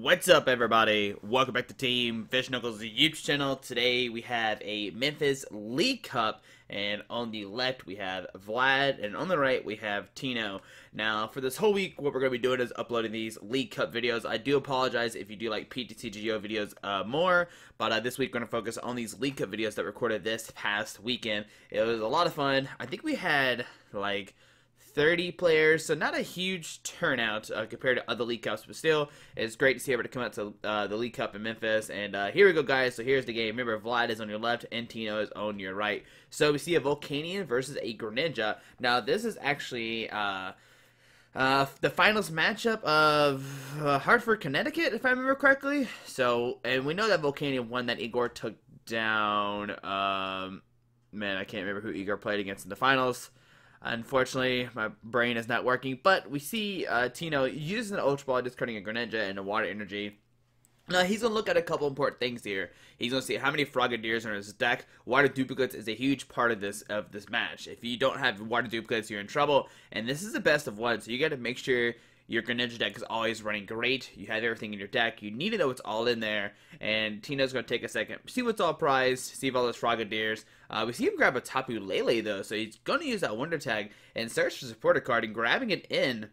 What's up, everybody? Welcome back to Team FISHKNUCKLES YouTube channel. Today we have a Memphis League Cup, and on the left we have Vlad, and on the right we have Tino. Now, for this whole week, what we're going to be doing is uploading these League Cup videos. I do apologize if you do like PTCGO videos more, but this week we're going to focus on these League Cup videos that recorded this past weekend. It was a lot of fun. I think we had like 30 players, so not a huge turnout compared to other League Cups, but still, it's great to see everybody come out to the League Cup in Memphis. And here we go, guys. So here's the game. Remember, Vlad is on your left and Tino is on your right. So we see a Volcanion versus a Greninja. Now, this is actually the finals matchup of Hartford, Connecticut, if I remember correctly. So, and we know that Volcanion won, that Igor took down, man, I can't remember who Igor played against in the finals. Unfortunately, my brain is not working, but we see Tino using the Ultra Ball, discarding a Greninja and a Water Energy. Now, he's going to look at a couple important things here. He's going to see how many Frogadiers are in his deck. Water Duplicates is a huge part of this match. If you don't have Water Duplicates, you're in trouble, and this is the best of one, so you got to make sure your Greninja deck is always running great. You have everything in your deck. You need to know what's all in there. And Tino's going to take a second, see what's all prized, see all those Frogadiers. We see him grab a Tapu Lele, though, so he's going to use that Wonder Tag and search for supporter card and grabbing it in.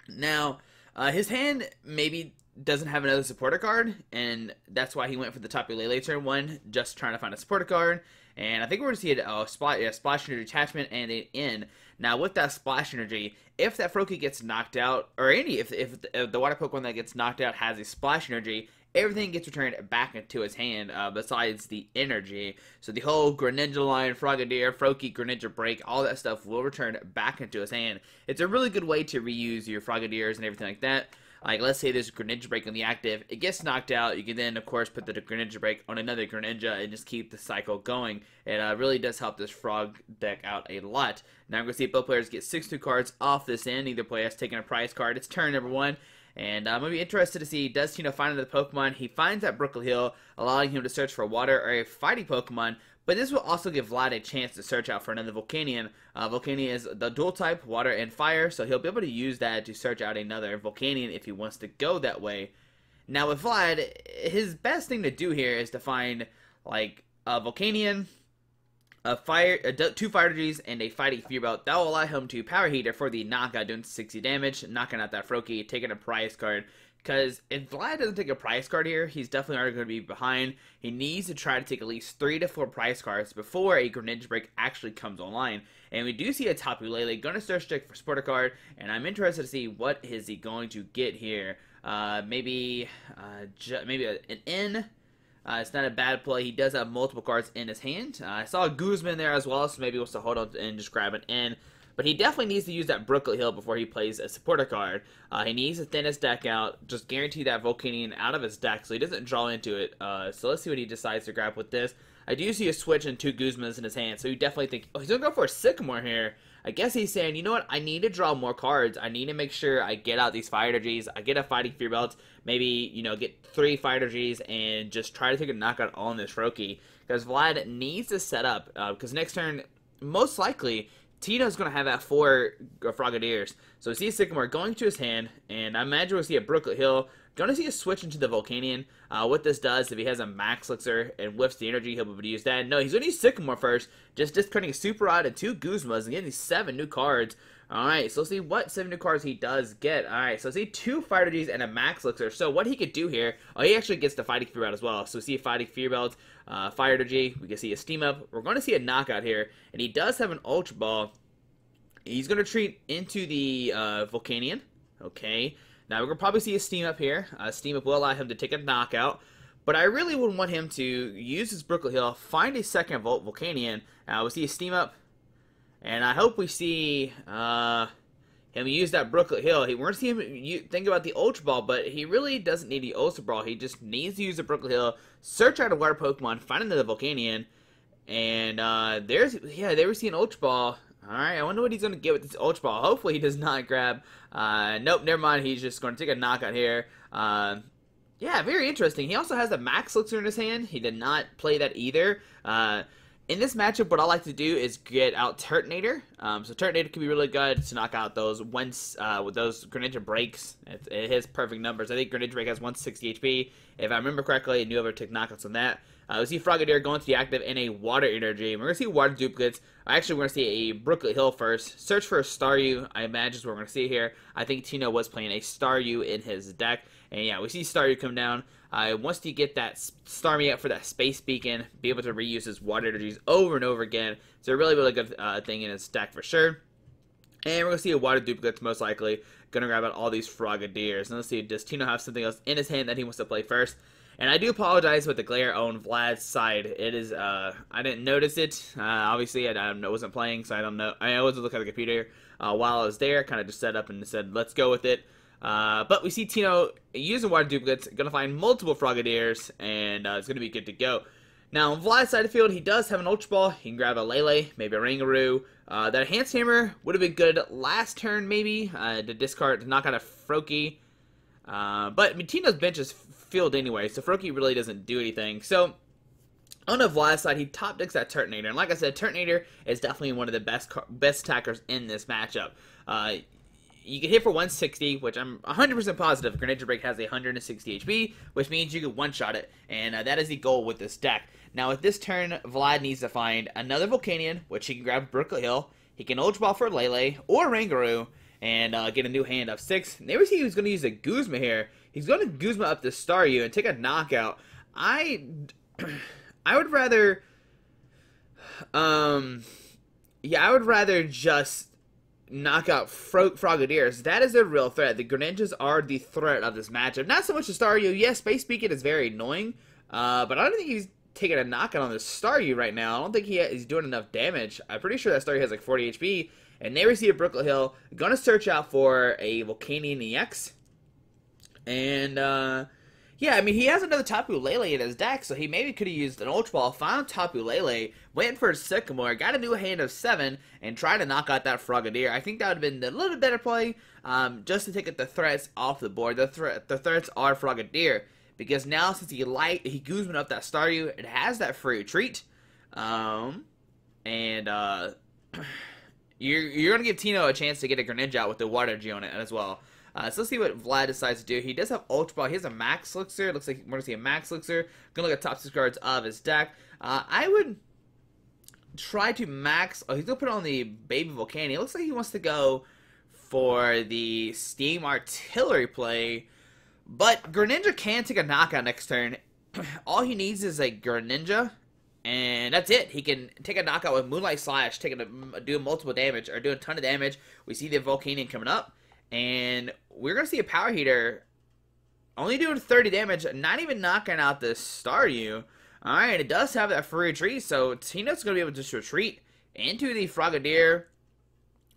Now, his hand maybe doesn't have another supporter card, and that's why he went for the Tapu Lele turn one, just trying to find a supporter card. And I think we're going to see a Splash Energy attachment and an in. Now, with that Splash Energy, if that Froakie gets knocked out, or if the Water Pokemon that gets knocked out has a Splash Energy, everything gets returned back into his hand, besides the energy. So the whole Greninja line, Frogadier, Froakie, Greninja Break, all that stuff will return back into his hand. It's a really good way to reuse your Frogadiers and everything like that. Like, let's say there's a Greninja Break on the active, it gets knocked out, you can then, of course, put the Greninja Break on another Greninja and just keep the cycle going. It really does help this Frog deck out a lot. Now, I'm going to see if both players get 6 new cards off this end. Either player has taken a prize card. It's turn number 1. And I'm going to be interested to see, does Tino find another Pokemon? He finds that Brookle Hill, allowing him to search for water or a fighting Pokemon. But this will also give Vlad a chance to search out for another Volcanion. Volcanion is the dual type, water and fire, so he'll be able to use that to search out another Volcanion if he wants to go that way. Now with Vlad, his best thing to do here is to find like a Volcanion, two Fire Energies, and a Fighting Fear Belt. That will allow him to Power Heater for the knockout, doing 60 damage, knocking out that Froakie, taking a prize card. Because if Vlad doesn't take a prize card here, he's definitely already going to be behind. He needs to try to take at least 3 to 4 prize cards before a Greninja Break actually comes online. And we do see a Tapu Lele going to search check for supporter card, and I'm interested to see what is he going to get here. Maybe an N. It's not a bad play. He does have multiple cards in his hand. I saw a Guzman there as well, so maybe he wants to hold on and just grab an N. But he definitely needs to use that Brookle Hill before he plays a supporter card. He needs to thin his deck out, just guarantee that Volcanion out of his deck so he doesn't draw into it. So let's see what he decides to grab with this. I do see a switch and 2 Guzmans in his hand, so you definitely think, oh, he's going to go for a Sycamore here. I guess he's saying, you know what, I need to draw more cards. I need to make sure I get out these Fire Energies, I get a Fighting Fear Belt, maybe, you know, get 3 Fire Energies, and just try to take a knockout on this Froakie. Because Vlad needs to set up, because next turn, most likely, Tino's going to have that 4 Frogadiers. So we see a Sycamore going to his hand, and I imagine we'll see a Brookle Hill. Going to see a switch into the Volcanion. What this does, if he has a Max Elixir and whiffs the energy, he'll be able to use that. No, he's going to use Sycamore first, just discarding a Super Rod and 2 Guzmas and getting 7 new cards. Alright, so let's see what 7 new cards he does get. Alright, so let's see 2 Fire Energies and a Max Elixir. So what he could do here, oh, he actually gets the Fighting Fear Belt as well. So we see a Fighting Fear Belt, Fire Energy, we can see a Steam Up. We're going to see a knockout here, and he does have an Ultra Ball. He's going to retreat into the Volcanion. Okay. Now, we're going to probably see a Steam Up here. Steam Up will allow him to take a knockout. But I really would want him to use his Brookle Hill, find a second Volcanion. We'll see a Steam Up. And I hope we see him use that Brookle Hill. We're going to see him think about the Ultra Ball, but he really doesn't need the Ultra Ball. He just needs to use the Brookle Hill, search out a water Pokemon, find another Volcanion. And there we see an Ultra Ball. Alright, I wonder what he's going to get with this Ultra Ball. Hopefully he does not grab... nope, never mind. He's just going to take a knockout here. Yeah, very interesting. He also has the Max Elixir in his hand. He did not play that either. in this matchup, what I like to do is get out Turtonator. So Turtonator can be really good to knock out those with those Greninja breaks. It hits perfect numbers. I think Greninja break has 160 HP. If I remember correctly, and you ever took knockouts on that. We see Frogadier going to the active in a Water Energy. We're going to see Water Duplicates. Actually, we're going to see a Brooklet Hill first. Search for a Staryu, I imagine is what we're going to see here. I think Tino was playing a Staryu in his deck. And yeah, we see Staryu come down. Once you get that Starmie up for that Space Beacon, be able to reuse his Water Energies over and over again. It's a really, really good thing in his deck for sure. And we're going to see a Water Duplicate most likely. Going to grab out all these Frogadiers. And let's see, does Tino have something else in his hand that he wants to play first? And I do apologize with the glare on Vlad's side. It is, I didn't notice it. Obviously, I wasn't playing, so I don't know. I always look at the computer while I was there. Kind of just set up and said, let's go with it. But we see Tino using Water Duplicates, going to find multiple Frogadiers, and it's going to be good to go. Now, on Vlad's side of the field, he does have an Ultra Ball. He can grab a Lele, maybe a Rangaroo. That Enhanced Hammer would have been good last turn, maybe, to discard, to knock out a Froakie. But, I mean, Tino's bench is filled anyway, so Froakie really doesn't do anything. So, on the Vlad side, he top decks that Turtonator. And like I said, Turtonator is definitely one of the best attackers in this matchup. You can hit for 160, which I'm 100% positive Greninja Break has 160 HP, which means you can one-shot it, and that is the goal with this deck. Now, with this turn, Vlad needs to find another Volcanion, which he can grab Brooklet Hill. He can Ultra Ball for Lele or Rangaroo, and get a new hand of 6. Never see who's going to use a Guzma here. He's going to Guzma up the Staryu and take a knockout. I would rather, yeah, I would rather just knock out Frogadiers. That is a real threat. The Greninjas are the threat of this matchup. Not so much the Staryu. Yes, Space Beacon is very annoying, but I don't think he's taking a knockout on the Staryu right now. I don't think he's doing enough damage. I'm pretty sure that Staryu has like 40 HP. And they receive a Brooklet Hill. Gonna search out for a Volcanion EX. And, yeah, I mean, he has another Tapu Lele in his deck, so he maybe could have used an Ultra Ball, found Tapu Lele, went for a Sycamore, got a new hand of 7, and tried to knock out that Frogadier. I think that would have been a little bit better play, just to take the threats off the board. The threats are Frogadier, because now since he Guzman up that Staryu, it has that free retreat, You're going to give Tino a chance to get a Greninja out with the Water Energy on it as well. So let's see what Vlad decides to do. He does have Ultra Ball. He has a Max Elixir. Looks like we're going to see a Max Elixir. Going to look at top 6 cards of his deck. I would try to max... Oh, he's going to put on the Baby Volcanion. It looks like he wants to go for the Steam Artillery play. But Greninja can take a knockout next turn. All he needs is a Greninja. And that's it. He can take a knockout with Moonlight Slash, do multiple damage, or do a ton of damage. We see the Volcanion coming up. And we're going to see a Power Heater only doing 30 damage, not even knocking out the Staryu. Alright, it does have that free retreat, so Tino's going to be able to just retreat into the Frogadier.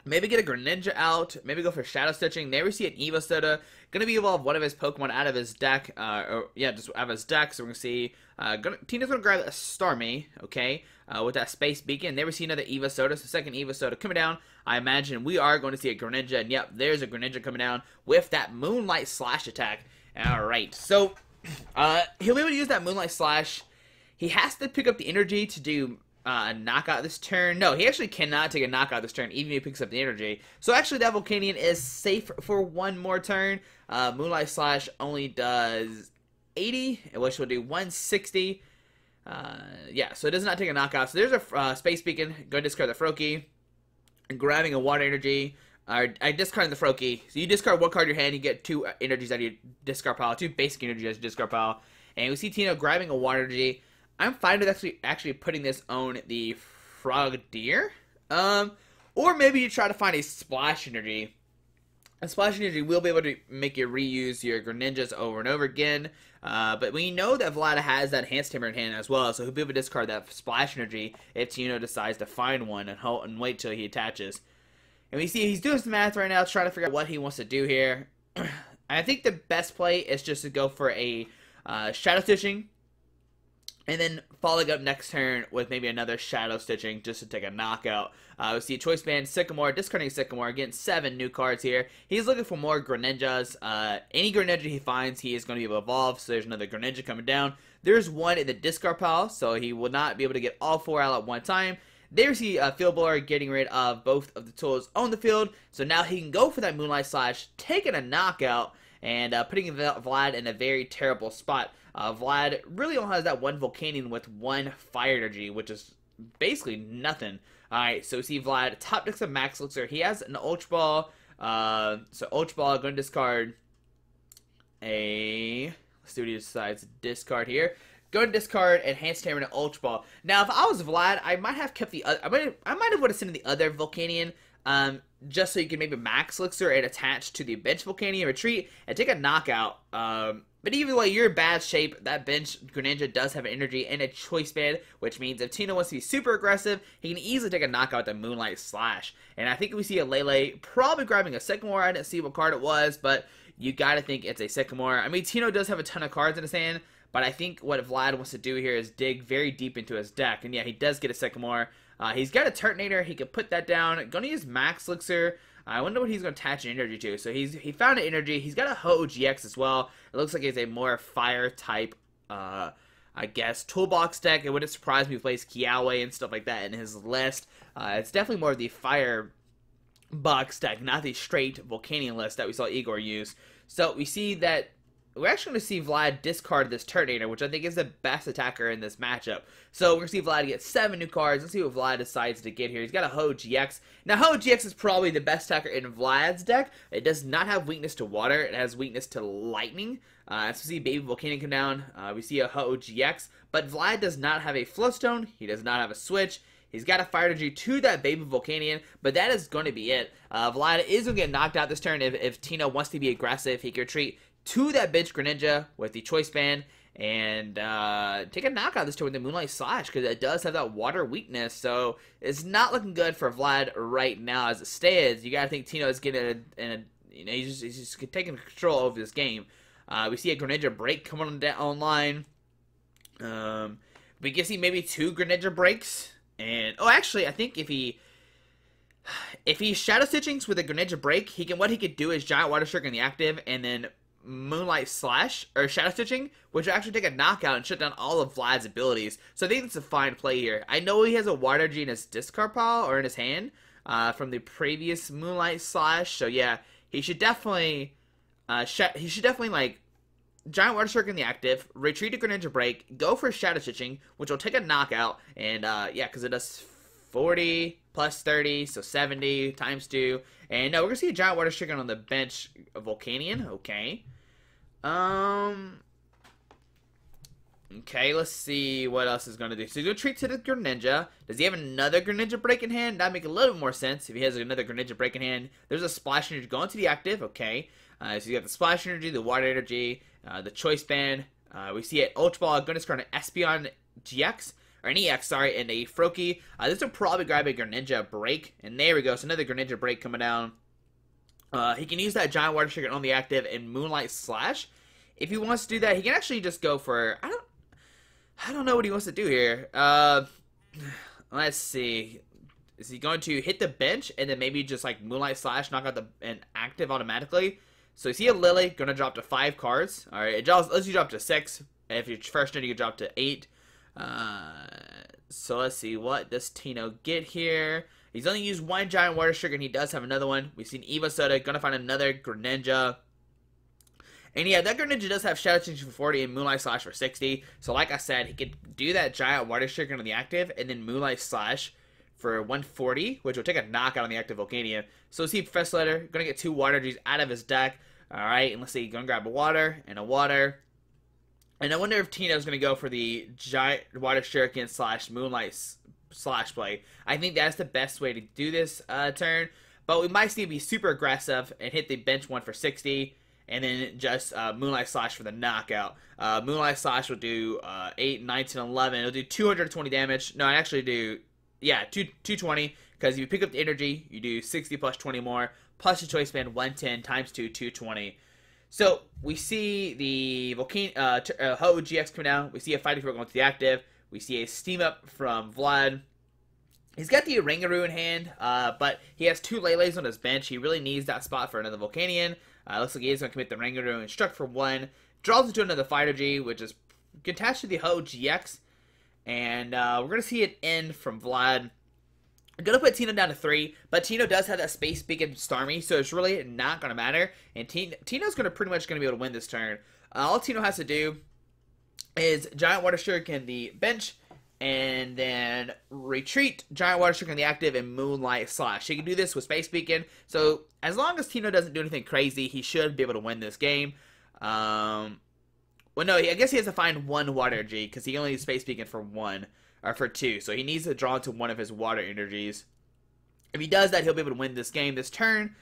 Maybe get a Greninja out. Maybe go for Shadow Stitching. There we see an Evo Soda. Going to be evolve one of his Pokemon out of his deck. Just out of his deck. So we're going to see... Tina's going to grab a Starmie, okay? With that Space Beacon. There we see another Evo Soda. So second Evo Soda coming down. I imagine we are going to see a Greninja. And yep, there's a Greninja coming down with that Moonlight Slash attack. Alright, so... he'll be able to use that Moonlight Slash. He has to pick up the energy to do... a knockout this turn. No, he actually cannot take a knockout this turn, even if he picks up the energy. So actually, that Volcanion is safe for one more turn. Moonlight Slash only does 80, which will do 160. Yeah, so it does not take a knockout. So there's a Space Beacon. Go and discard the Froakie. And grabbing a Water Energy. I discarded the Froakie. So you discard one card in your hand, you get 2 energies out of your discard pile. 2 basic energies out of your discard pile. And we see Tino grabbing a Water Energy. I'm fine with actually putting this on the Frogadier. Or maybe you try to find a Splash Energy. A Splash Energy will be able to make you reuse your Greninjas over and over again. But we know that Vlad has that Enhanced Hammer in hand as well, so he'll be able to discard that Splash Energy if Tino decides to find one and wait till he attaches. And we see he's doing some math right now, trying to figure out what he wants to do here. I think the best play is just to go for a Shadow Stitching. And then following up next turn with maybe another Shadow Stitching just to take a knockout. We see a Choice Band, Sycamore, discarding Sycamore, getting 7 new cards here. He's looking for more Greninjas. Any Greninja he finds, he is going to be able to evolve. So there's another Greninja coming down. There's one in the discard pile, so he will not be able to get all 4 out at one time. There's the Field Blower getting rid of both of the tools on the field, so now he can go for that Moonlight Slash, taking a knockout, and putting Vlad in a very terrible spot. Vlad really only has that one Volcanion with 1 Fire Energy, which is basically nothing. Alright, so we see Vlad, top decks of Max Elixir. He has an Ultra Ball, so Ultra Ball, going to discard a... Let's see what he decides to discard here. Go to discard Enhanced Hammer and Ultra Ball. Now, if I was Vlad, I might have kept the other. I might have would have sent the other Volcanion, just so you can maybe Max Elixir and attach to the bench Volcanion, retreat, and take a knockout. But even though you're in bad shape, that bench Greninja does have an energy and a choice band, which means if Tino wants to be super aggressive, he can easily take a knockout with the Moonlight Slash. And I think we see a Lele probably grabbing a Sycamore. I didn't see what card it was, but you gotta think it's a Sycamore. I mean, Tino does have a ton of cards in his hand, but I think what Vlad wants to do here is dig very deep into his deck. And yeah, he does get a Sycamore. He's got a Turtonator. He can put that down. Going to use Max Elixir. I wonder what he's going to attach an energy to. So he found an energy. He's got a Ho GX as well. It looks like it's a more fire type, I guess, toolbox deck. It wouldn't surprise me if he plays Kiawe and stuff like that in his list. It's definitely more of the fire box deck, not the straight Volcanion list that we saw Igor use. So we see that we're actually going to see Vlad discard this Turtonator, which I think is the best attacker in this matchup. So we're going to see Vlad get 7 new cards. Let's see what Vlad decides to get here. He's got a Ho GX. Now, Ho GX is probably the best attacker in Vlad's deck. It does not have weakness to water. It has weakness to lightning. As we see Baby Volcanion come down, we see a Ho GX. But Vlad does not have a Floatstone. He does not have a Switch. He's got a Fire Energy to that Baby Volcanion, but that is going to be it. Vlad is going to get knocked out this turn if Tino wants to be aggressive. He can retreat to that bench Greninja with the Choice Band and take a knockout this turn with the Moonlight Slash, because it does have that water weakness. So it's not looking good for Vlad right now as it stands. You got to think Tino is getting he's just taking control over this game. We see a Greninja break coming online. We can see maybe 2 Greninja breaks. And actually, I think if he Shadow Stitchings with a Greninja break, what he could do is Giant Water Stroke in the active, and then Moonlight Slash or Shadow Stitching, which will actually take a knockout and shut down all of Vlad's abilities. So I think it's a fine play here. I know he has a Water Energy in his discard pile or in his hand from the previous Moonlight Slash. So yeah, he should definitely like Giant Water Stroke in the active, retreat to Greninja break, go for Shadow Stitching, which will take a knockout, and yeah, because it does 40 plus 30, so 70 times 2. And we're gonna see a Giant Water Stroke on the bench Volcanion. Okay. Okay, let's see what else is gonna do. So he's gonna retreat to the Greninja. Does he have another Greninja break in hand? That'd make a little bit more sense if he has another Greninja break in hand. There's a Splash Energy going to the active. Okay. So you got the Splash Energy, the Water Energy, the Choice Band. We see it Ultra Ball, going to discard an Espeon GX, or an EX, sorry, and a Froakie. This will probably grab a Greninja break, and there we go. So another Greninja break coming down. He can use that Giant Water Stroke on the active and Moonlight Slash. If he wants to do that, he can actually just go for I don't know what he wants to do here. Let's see. Is he going to hit the bench and then maybe just like Moonlight Slash, knock out an active automatically? So you see a Lily, going to drop to 5 cards. Alright, let's you drop to 6. If you're first turn, you can drop to 8. So let's see, what does Tino get here? He's only used 1 Giant Water Stroke, and he does have another one. We've seen Eva Soda, going to find another Greninja. And yeah, that Greninja does have Shadow Stitching for 40 and Moonlight Slash for 60. So like I said, he could do that Giant Water Stroke on the active, and then Moonlight Slash for 140, which will take a knockout on the active Volcanion. So let's see Professor Letter, going to get 2 Water Energies out of his deck. Alright, and let's see, going to grab a water and a water. And I wonder if Tino's going to go for the Giant Water Shuriken / Moonlight Slash play. I think that's the best way to do this turn. But we might see him be super aggressive and hit the bench one for 60. And then just Moonlight Slash for the knockout. Moonlight Slash will do 8, 9, 10, 11. It'll do 220 damage. No, I actually do, yeah, 220. Because if you pick up the energy, you do 60 plus 20 more. Plus your Choice Band, 110 times 2, 220. So we see the Ho GX coming down. We see a Fighting Fork going to the active. We see a Steam Up from Vlad. He's got the Oranguru in hand, but he has 2 Lele's on his bench. He really needs that spot for another Volcanion. Looks like he is going to commit the Oranguru and Struck for 1. Draws into another Fighter G, which is attach to the Ho GX, and we're going to see it end from Vlad. I'm going to put Tino down to 3, but Tino does have that Space Beacon Starmie, so it's really not going to matter. And Tino's pretty much going to be able to win this turn. All Tino has to do is Giant Water Shuriken the bench, and then retreat, Giant Water Shuriken the active, and Moonlight Slash. He can do this with Space Beacon, so as long as Tino doesn't do anything crazy, he should be able to win this game. Well, no, I guess he has to find one Water Energy, because he only needs Space Beacon for 1. Or for 2, so he needs to draw into one of his water energies. If he does that, he'll be able to win this game this turn.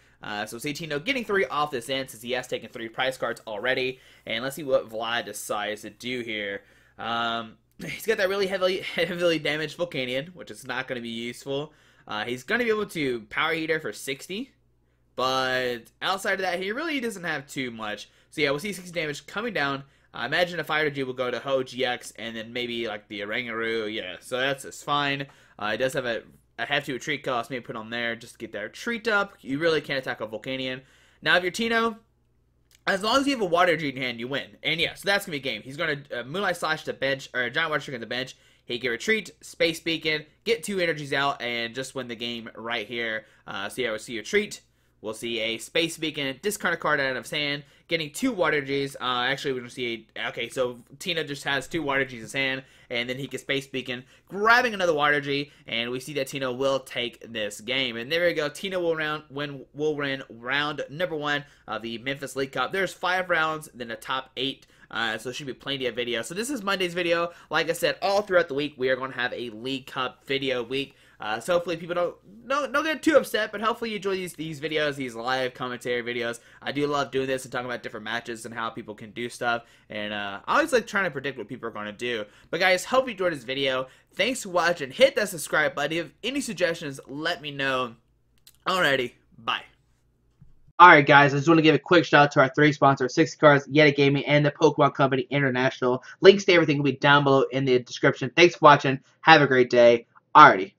So see Tino getting 3 off this end, since he has taken 3 prize cards already. And let's see what Vlad decides to do here. He's got that really heavily damaged Volcanion, which is not going to be useful. He's going to be able to Power Heater for 60. But outside of that, he really doesn't have too much. So yeah, we'll see 60 damage coming down. Imagine a Fire Energy will go to Ho GX, and then maybe like the Oranguru. Yeah, so that's just fine. It does have a have to retreat cost, maybe put on there just to get that retreat up. You really can't attack a Volcanion. Now, if you're Tino, as long as you have a Water Energy in your hand, you win. And yeah, so that's going to be a game. He's going to Moonlight Slash to bench, or Giant Water Shuriken to bench. He can retreat, Space Beacon, get 2 energies out, and just win the game right here. So yeah, we'll see a retreat. We'll see a Space Beacon, discard a card out of his hand, getting 2 Water Energies. Actually, we're going to see okay, so Tino just has 2 Water Energies in his hand, and then he can Space Beacon, grabbing another Water Energy, and we see that Tino will take this game. And there we go, Tino will win round number 1 of the Memphis League Cup. There's 5 rounds, then a top 8. So it should be plenty of videos. So this is Monday's video. Like I said, all throughout the week, we are going to have a League Cup video week. So hopefully people don't get too upset, but hopefully you enjoy these videos, these live commentary videos. I do love doing this and talking about different matches and how people can do stuff. And I always like trying to predict what people are going to do. But guys, hope you enjoyed this video. Thanks for watching. Hit that subscribe button. If you have any suggestions, let me know. Alrighty, bye. Alright guys, I just want to give a quick shout out to our 3 sponsors, 60 Cards, Yeti Gaming, and the Pokemon Company International. Links to everything will be down below in the description. Thanks for watching. Have a great day. Alrighty.